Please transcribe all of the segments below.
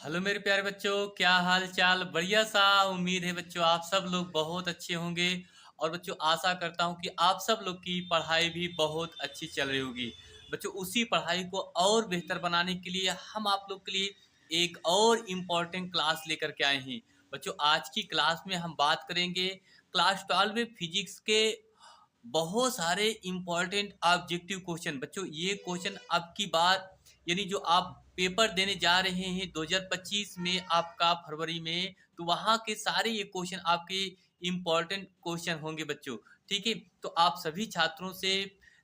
Hello मेरे प्यारे बच्चों, क्या हाल चाल। बढ़िया सा। उम्मीद है बच्चों आप सब लोग बहुत अच्छे होंगे। और बच्चों आशा करता हूँ कि आप सब लोग की पढ़ाई भी बहुत अच्छी चल रही होगी। बच्चों उसी पढ़ाई को और बेहतर बनाने के लिए हम आप लोग के लिए एक और इम्पोर्टेंट क्लास लेकर के आए हैं। बच्चों आज की क्लास में हम बात करेंगे क्लास 12 में फिजिक्स के बहुत सारे इम्पोर्टेंट ऑब्जेक्टिव क्वेश्चन। बच्चों ये क्वेश्चन अब की बार यानी जो आप पेपर देने जा रहे हैं 2025 में आपका फरवरी में, तो वहाँ के सारे ये क्वेश्चन आपके इम्पोर्टेंट क्वेश्चन होंगे बच्चों। ठीक है, तो आप सभी छात्रों से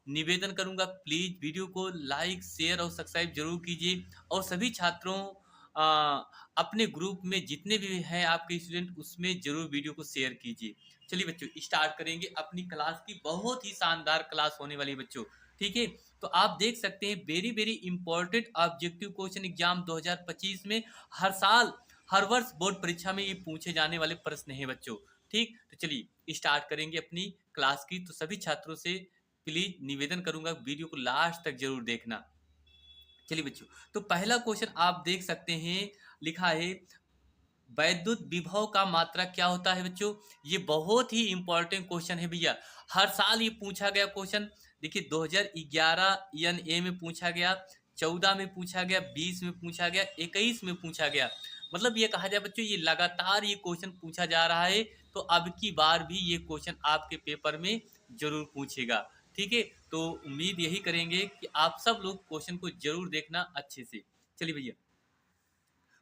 निवेदन करूंगा प्लीज वीडियो को लाइक शेयर और सब्सक्राइब जरूर कीजिए। और सभी छात्रों आ, अपने ग्रुप में जितने भी हैं आपके स्टूडेंट उसमें जरूर वीडियो को शेयर कीजिए। चलिए बच्चों स्टार्ट करेंगे अपनी क्लास की। बहुत ही शानदार क्लास होने वाली है बच्चों। ठीक है, तो आप देख सकते हैं very very important objective question exam 2025 में हर साल हर वर्ष बोर्ड परीक्षा में ये पूछे जाने वाले प्रश्न हैं बच्चों। ठीक, तो चलिए स्टार्ट करेंगे अपनी क्लास की। तो सभी छात्रों से प्लीज निवेदन करूंगा वीडियो को लास्ट तक जरूर देखना। चलिए बच्चों, तो पहला क्वेश्चन आप देख सकते हैं, लिखा है वैद्युत विभव का मात्रक क्या होता है बच्चों। ये बहुत ही इंपॉर्टेंट क्वेश्चन है भैया। हर साल ये पूछा गया क्वेश्चन। देखिए 2011 ENA में पूछा गया, 14 में पूछा गया, 20 में पूछा गया, 21 में पूछा गया। मतलब ये कहा जाए बच्चों ये लगातार ये क्वेश्चन पूछा जा रहा है। तो अब की बार भी ये क्वेश्चन आपके पेपर में जरूर पूछेगा। ठीक है, तो उम्मीद यही करेंगे कि आप सब लोग क्वेश्चन को जरूर देखना अच्छे से। चलिए भैया,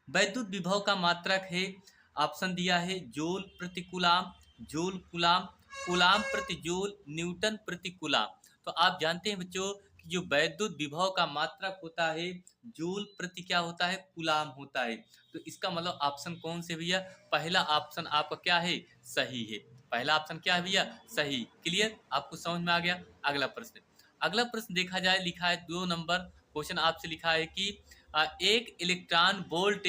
वैद्युत विभव का मात्रक है, ऑप्शन दिया है जूल प्रति कूलाम, जूल कूलाम, कूलाम प्रति जूल, न्यूटन प्रति कूलाम। तो आप जानते हैं बच्चों कि जो वैद्युत विभव का मात्रक होता है जूल प्रति क्या होता है, कूलाम होता है। तो इसका मतलब ऑप्शन कौन से भैया, पहला ऑप्शन आपका क्या है, सही है। पहला ऑप्शन क्या है भैया, सही। क्लियर, आपको समझ में आ गया। अगला प्रश्न, अगला प्रश्न देखा जाए, लिखा है 2 नंबर क्वेश्चन आपसे लिखा है कि एक इलेक्ट्रॉन वोल्ट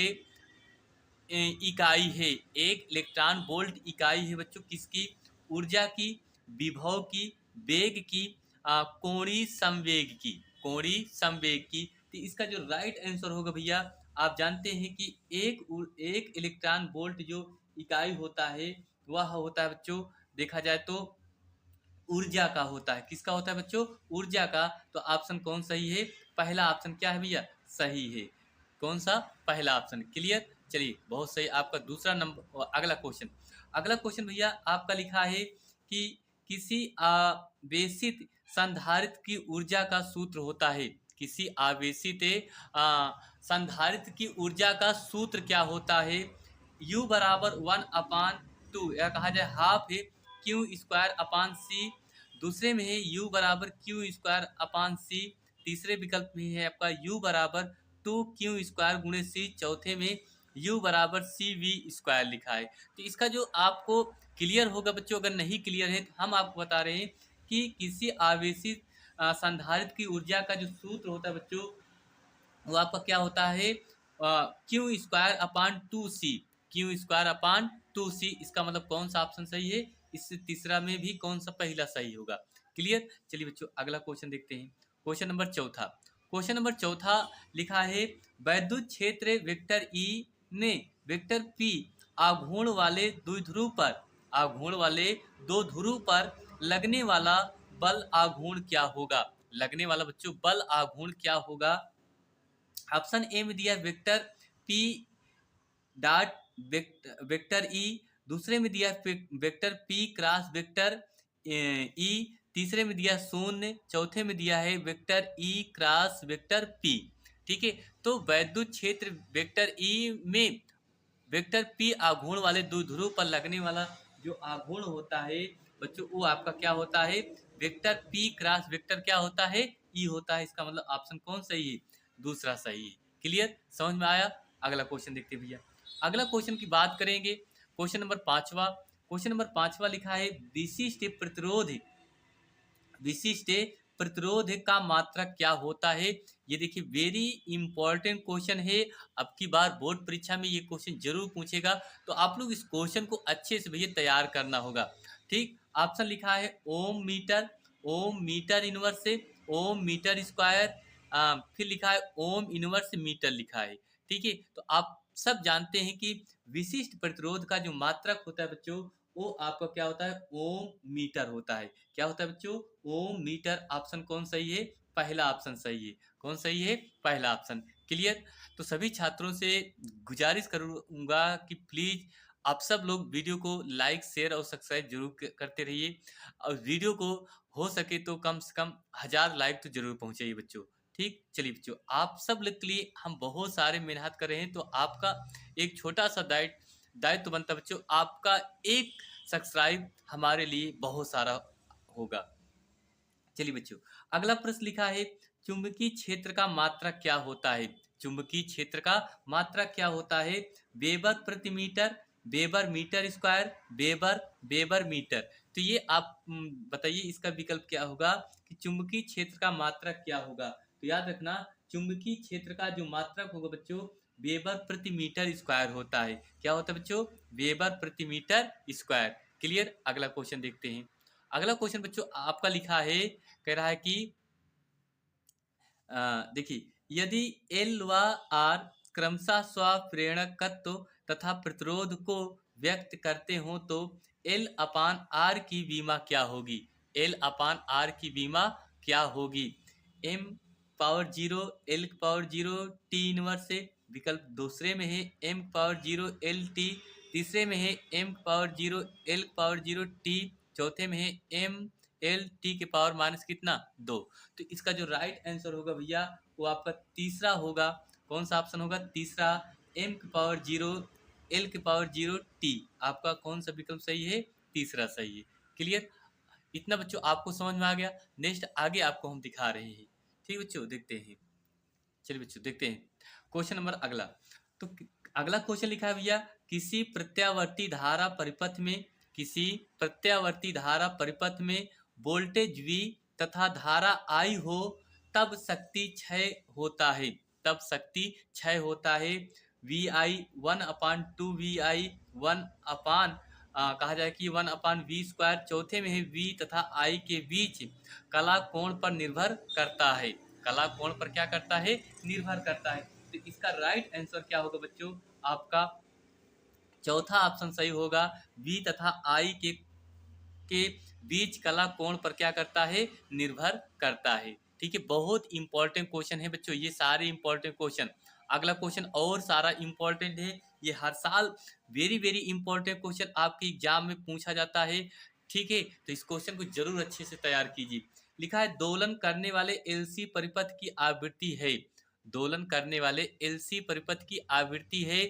इकाई है। एक इलेक्ट्रॉन वोल्ट इकाई है बच्चों किसकी, ऊर्जा की, विभव की, वेग की, कोणीय संवेग की, कोणीय संवेग की। तो इसका जो राइट आंसर होगा भैया, आप जानते हैं कि एक इलेक्ट्रॉन वोल्ट जो इकाई होता है वह होता है बच्चों, देखा जाए तो ऊर्जा का होता है। किसका होता है बच्चों, ऊर्जा का। तो ऑप्शन कौन सही है, पहला ऑप्शन क्या है भैया, सही है। कौन सा, पहला ऑप्शन। क्लियर, चलिए बहुत सही। आपका दूसरा नंबर, अगला क्वेश्चन, अगला क्वेश्चन भैया आपका लिखा है कि किसी आवेशित संधारित्र की ऊर्जा का सूत्र होता है। किसी आवेशित संधारित्र की ऊर्जा का सूत्र क्या होता है। U बराबर 1/2, या कहा जाए हाफ है क्यू स्क्वायर अपान सी। दूसरे में है U बराबर क्यू स्क्वायर अपान सी। तीसरे विकल्प में है आपका U बराबर 2Q स्क्वायर गुणे सी। चौथे में U बराबर CV² लिखा है। तो इसका जो आपको क्लियर होगा बच्चों, अगर नहीं क्लियर है तो हम आपको बता रहे हैं कि किसी आवेशित संधारित्र की ऊर्जा का जो सूत्र होता है बच्चों, वो आपका क्या होता है, Q² अपान 2C। Q² अपान 2C, इसका मतलब कौन सा ऑप्शन सही है, इससे तीसरा में भी कौन सा पहला सही होगा। क्लियर, चलिए बच्चों अगला क्वेश्चन देखते हैं। क्वेश्चन नंबर चौथा, क्वेश्चन नंबर चौथा लिखा है वैद्युत क्षेत्र वेक्टर E ने वेक्टर P आघूर्ण वाले द्विध्रुव पर, आघूर्ण वाले दो ध्रुव पर लगने वाला बल आघूर्ण क्या होगा। लगने वाला बच्चों बल आघूर्ण क्या होगा। ऑप्शन ए में दिया vector P dot vector E. दूसरे में दिया vector P cross vector E. तीसरे में दिया शून्य। चौथे में दिया है vector E cross vector P. ठीक है, तो वैद्युत क्षेत्र वेक्टर ई में वेक्टर पी आघूर्ण वाले द्विध्रुव पर लगने वाला जो आघूर्ण होता है बच्चों, वो आपका क्या होता है, वेक्टर पी क्रॉस वेक्टर क्या होता है, ई होता है। इसका मतलब ऑप्शन कौन सही है, दूसरा सही है। क्लियर, समझ में आया। अगला क्वेश्चन देखते हैं भैया। अगला क्वेश्चन की बात करेंगे, क्वेश्चन नंबर पांचवा। क्वेश्चन नंबर पांचवा लिखा है विशिष्ट प्रतिरोध, विशिष्ट प्रतिरोध का मात्रक क्या होता है। ये देखिए वेरी इंपॉर्टेंट क्वेश्चन है। अब की बार बोर्ड परीक्षा में ये क्वेश्चन जरूर पूछेगा, तो आप लोग इस क्वेश्चन को अच्छे से भैया तैयार करना होगा। ठीक, ऑप्शन लिखा है ओम मीटर, ओम मीटर इनवर्स से, ओम मीटर स्क्वायर, फिर लिखा है ओम इनवर्स मीटर लिखा है। ठीक है, तो आप सब जानते हैं कि विशिष्ट प्रतिरोध का जो मात्रक होता है बच्चों, वो आपका क्या होता है, ओम मीटर होता है। क्या होता है बच्चों, ओम मीटर। ऑप्शन कौन सही है, पहला ऑप्शन सही है। कौन सही है, पहला ऑप्शन। क्लियर। तो सभी छात्रों से गुजारिश करूंगा कि प्लीज आप सब लोग वीडियो को लाइक शेयर और सब्सक्राइब जरूर करते रहिए, और वीडियो को हो सके तो कम से कम 1000 लाइक तो जरूर पहुंचाइए बच्चों। ठीक, चलिए बच्चों, आप सब लोग के लिए हम बहुत सारे मेहनत कर रहे हैं, तो आपका एक छोटा सा दायित्व बनता है बच्चों, आपका एक सब्सक्राइब हमारे लिए बहुत सारा होगा। चलिए बच्चों, अगला प्रश्न लिखा है, चुंबकीय क्षेत्र का मात्रक क्या होता है। चुंबकीय क्षेत्र का मात्रक क्या होता है, वेबर प्रति metre, weber metre square, weber weber metre. तो ये आप बताइए इसका विकल्प क्या होगा कि चुंबकीय क्षेत्र का मात्रक क्या होगा। तो याद रखना, चुंबकीय क्षेत्र का जो मात्रक होगा बच्चों, वेबर प्रति मीटर स्क्वायर होता है। क्या होता है बच्चों, वेबर प्रति मीटर स्क्वायर। क्लियर। अगला क्वेश्चन देखते हैं। अगला क्वेश्चन बच्चों आपका लिखा है, कह रहा है कि देखिए, यदि एल व आर क्रमशः स्वप्रेरकत्व तथा प्रतिरोध को व्यक्त करते हो तो एल अपान आर की विमा क्या होगी। एल अपान आर की विमा क्या होगी। M power zero, L power zero, T inverse से। विकल्प दूसरे में है M power zero L T, तीसरे में है M power zero L power zero T, चौथे में है एम एल टी के पावर माइनस कितना, दो। तो इसका जो राइट आंसर होगा भैया, वो आपका तीसरा होगा। कौन सा ऑप्शन होगा, तीसरा, एम की पावर जीरो एल की पावर जीरो टी। आपका कौन सा विकल्प सही है, तीसरा सही है। क्लियर। इतना बच्चों आपको समझ में आ गया। नेक्स्ट आगे आपको हम दिखा रहे हैं। ठीक बच्चों, देखते हैं। चलिए बच्चों देखते हैं क्वेश्चन नंबर अगला। तो अगला क्वेश्चन लिखा है भैया, किसी प्रत्यावर्ती धारा परिपथ में, किसी प्रत्यावर्ती धारा परिपथ में वोल्टेज V तथा धारा I हो, तब शक्ति क्षय होता है। तब शक्ति क्षय होता है। वी आई 1/2 वी आई 1 कहा जाए कि 1/v²। चौथे में है V तथा I के बीच कला कोण पर निर्भर करता है। कला कोण पर क्या करता है, निर्भर करता है। तो इसका राइट आंसर क्या होगा बच्चों, आपका चौथा ऑप्शन सही होगा। V तथा I के बीच कला कोण पर क्या करता है, निर्भर करता है। ठीक है, बहुत इंपॉर्टेंट क्वेश्चन है बच्चों, ये सारे इंपॉर्टेंट क्वेश्चन। अगला क्वेश्चन और सारा इंपॉर्टेंट है, ये हर साल वेरी वेरी इंपॉर्टेंट क्वेश्चन आपके एग्जाम में पूछा जाता है। ठीक है, तो इस क्वेश्चन को जरूर अच्छे से तैयार कीजिए। लिखा है, दोलन करने वाले एलसी परिपथ की आवृत्ति है। दोलन करने वाले एलसी परिपथ की आवृत्ति है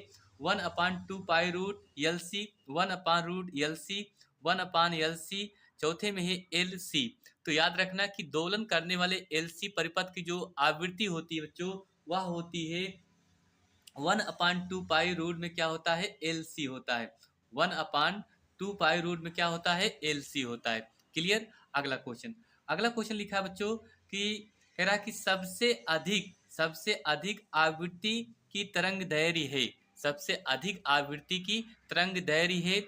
1/2 पाई रूट एल सी, 1/रूट एल सी, 1/LC। चौथे में है LC। तो याद रखना कि दोलन करने वाले LC परिपथ की जो आवृत्ति होती है बच्चों, वह होती है 1/2 पाई रूट में क्या होता है, LC होता है। 1/2 पाई रूट में क्या होता है, LC होता है। क्लियर। अगला क्वेश्चन, अगला क्वेश्चन लिखा है बच्चों कि कह रहा है कि सबसे अधिक आवृत्ति की तरंग दैर्घ्य है। सबसे अधिक आवृत्ति की तरंग दैर्घ्य है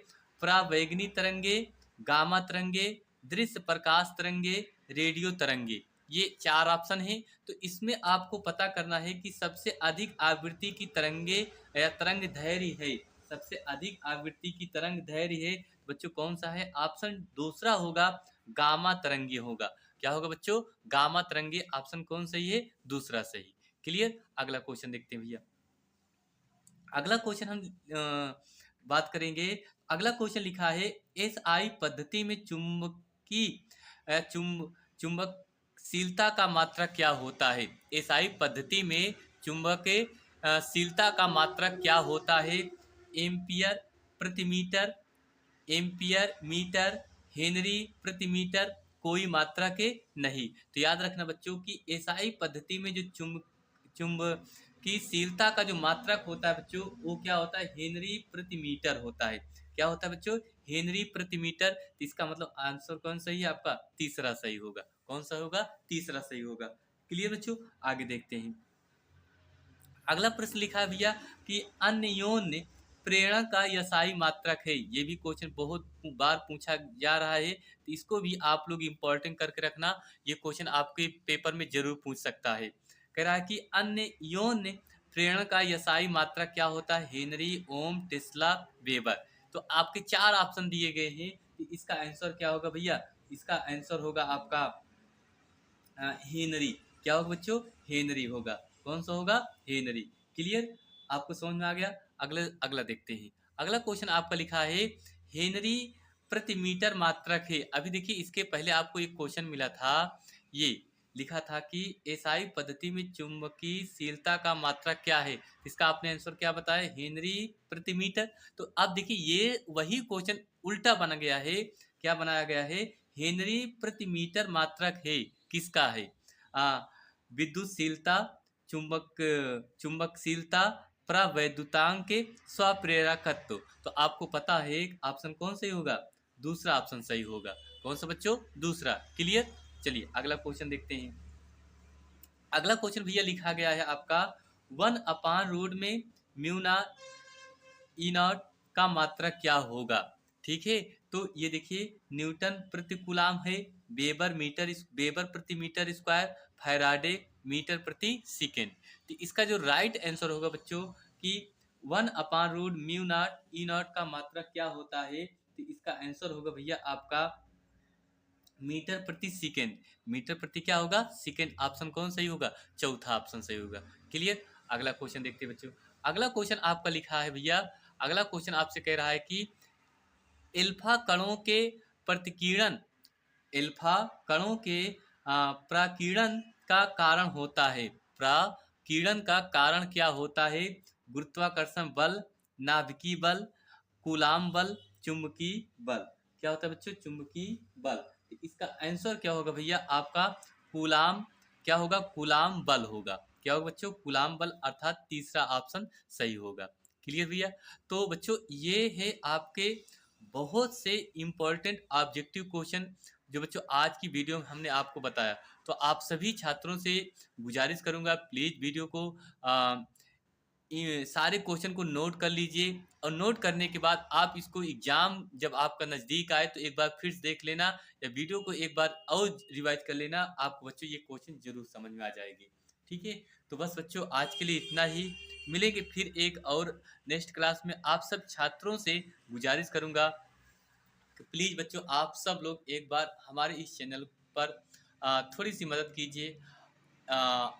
परावैगनी तरंगे, गामा तरंगे, दृश्य प्रकाश तरंगे, रेडियो तरंगे। ये चार ऑप्शन है। तो इसमें आपको पता करना है कि सबसे अधिक आवृत्ति की तरंगे या तरंग दैर्घ्य है, सबसे अधिक आवृत्ति की तरंग दैर्घ्य है बच्चों, कौन सा है, ऑप्शन दूसरा होगा, गामा तरंगे होगा। क्या होगा बच्चों, गामा तरंगे। ऑप्शन कौन सही है, दूसरा सही। क्लियर। अगला क्वेश्चन देखते हैं भैया। अगला क्वेश्चन हम बात करेंगे। अगला क्वेश्चन लिखा है, SI पद्धति में चुंबकशीलता का मात्रक क्या होता है। SI पद्धति में चुंबकशीलता का मात्रक क्या होता है। एम्पियर प्रति मीटर, एम्पियर मीटर, हेनरी प्रति मीटर, कोई मात्रक नहीं। तो याद रखना बच्चों कि SI पद्धति में जो चुंबकीयशीलता का जो मात्रक होता है बच्चों, वो क्या होता है, हेनरी प्रति मीटर होता है। क्या होता है बच्चों, हेनरी प्रति मीटर। इसका मतलब आंसर कौन सही है, आपका तीसरा सही होगा। कौन सा होगा, तीसरा सही होगा। क्लियर बच्चों। आगे देखते हैं। अगला प्रश्न लिखा है भैया कि अन्योन्य प्रेरणा का यसाई मात्रक है। ये भी क्वेश्चन बहुत बार पूछा जा रहा है, तो इसको भी आप लोग इंपॉर्टेंट करके रखना। ये क्वेश्चन आपके पेपर में जरूर पूछ सकता है। कह रहा है कि अन्योन्य प्रेरण का यसाई मात्रक क्या होता है? हेनरी, ओम, टेस्ला, वेबर। तो आपके 4 ऑप्शन दिए गए हैं कि इसका आंसर क्या होगा भैया? इसका आंसर होगा आपका हेनरी। क्या होगा बच्चों? हेनरी होगा। कौन सा होगा? हेनरी। क्लियर? आपको समझ में आ गया? अगला अगला देखते हैं। अगला क्वेश्चन आपका लिखा है हेनरी प्रति मीटर मात्रक है। अभी देखिए इसके पहले आपको एक क्वेश्चन मिला था, ये लिखा था कि एसआई पद्धति में चुंबकीयशीलता का मात्रक क्या है? इसका आपने आंसर क्या बताया? हेनरी प्रति मीटर। तो अब देखिए ये वही क्वेश्चन उल्टा बन गया है। क्या बनाया गया है? हेनरी प्रति मीटर मात्रक है किसका है? आ, विद्युतशीलता, चुंबक चुंबकशीलता, प्रवैद्युतांक के स्वप्रेरकत्व। तो आपको पता है ऑप्शन कौन सही होगा? दूसरा ऑप्शन सही होगा। कौन सा बच्चों? दूसरा। क्लियर? चलिए अगला क्वेश्चन देखते हैं। अगला क्वेश्चन भैया लिखा गया है आपका 1/रूट में म्यू ई नॉट का मात्रक क्या होगा? ठीक है, तो ये देखिए न्यूटन प्रति कूलाम है, वेबर प्रति मीटर स्क्वायर, फैराडे मीटर प्रति सेकेंड। तो इसका जो राइट आंसर होगा बच्चों कि 1/रूट म्यू नॉट ई नॉट का मात्रक क्या होता है? तो इसका आंसर होगा भैया आपका मीटर प्रति सेकेंड। मीटर प्रति क्या होगा? सेकेंड। ऑप्शन कौन सही होगा? चौथा ऑप्शन सही होगा। क्लियर? अगला क्वेश्चन देखते हैं बच्चों। अगला क्वेश्चन आपका लिखा है भैया, अगला क्वेश्चन आपसे कह रहा है कि एल्फा कणों के प्रतिकीर्णन, एल्फा कणों के प्रकीर्णन का कारण होता है। प्रकीर्णन का कारण क्या होता है? गुरुत्वाकर्षण बल, नाभिकीय बल, कूलाम बल, चुंबकीय बल। क्या होता है बच्चों? चुंबकीय बल। तो इसका आंसर क्या होगा भैया आपका? कूलाम। क्या होगा? कूलाम बल होगा। क्या होगा बच्चों? कूलाम बल, अर्थात तीसरा ऑप्शन सही होगा। क्लियर भैया? तो बच्चों ये है आपके बहुत से इंपॉर्टेंट ऑब्जेक्टिव क्वेश्चन जो बच्चों आज की वीडियो में हमने आपको बताया। तो आप सभी छात्रों से गुजारिश करूंगा प्लीज वीडियो को ये सारे क्वेश्चन को नोट कर लीजिए, और नोट करने के बाद आप इसको एग्जाम जब आपका नज़दीक आए तो एक बार फिर से देख लेना, या वीडियो को एक बार और रिवाइज कर लेना। आपको बच्चों ये क्वेश्चन जरूर समझ में आ जाएगी। ठीक है, तो बस बच्चों आज के लिए इतना ही। मिलेंगे फिर एक और नेक्स्ट क्लास में। आप सब छात्रों से गुजारिश करूंगा कि प्लीज़ बच्चों आप सब लोग एक बार हमारे इस चैनल पर थोड़ी सी मदद कीजिए।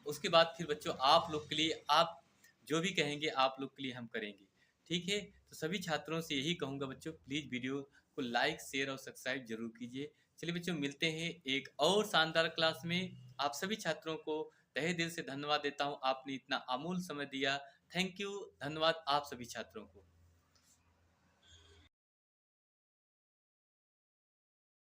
उसके बाद फिर बच्चों आप लोग के लिए आप जो भी कहेंगे आप लोग के लिए हम करेंगे। ठीक है, तो सभी छात्रों से यही कहूँगा बच्चों प्लीज़ वीडियो को लाइक शेयर और सब्सक्राइब जरूर कीजिए। चलिए बच्चों मिलते हैं एक और शानदार क्लास में। आप सभी छात्रों को तहे दिल से धन्यवाद देता हूँ, आपने इतना अमूल्य समय दिया। थैंक यू, धन्यवाद आप सभी छात्रों को।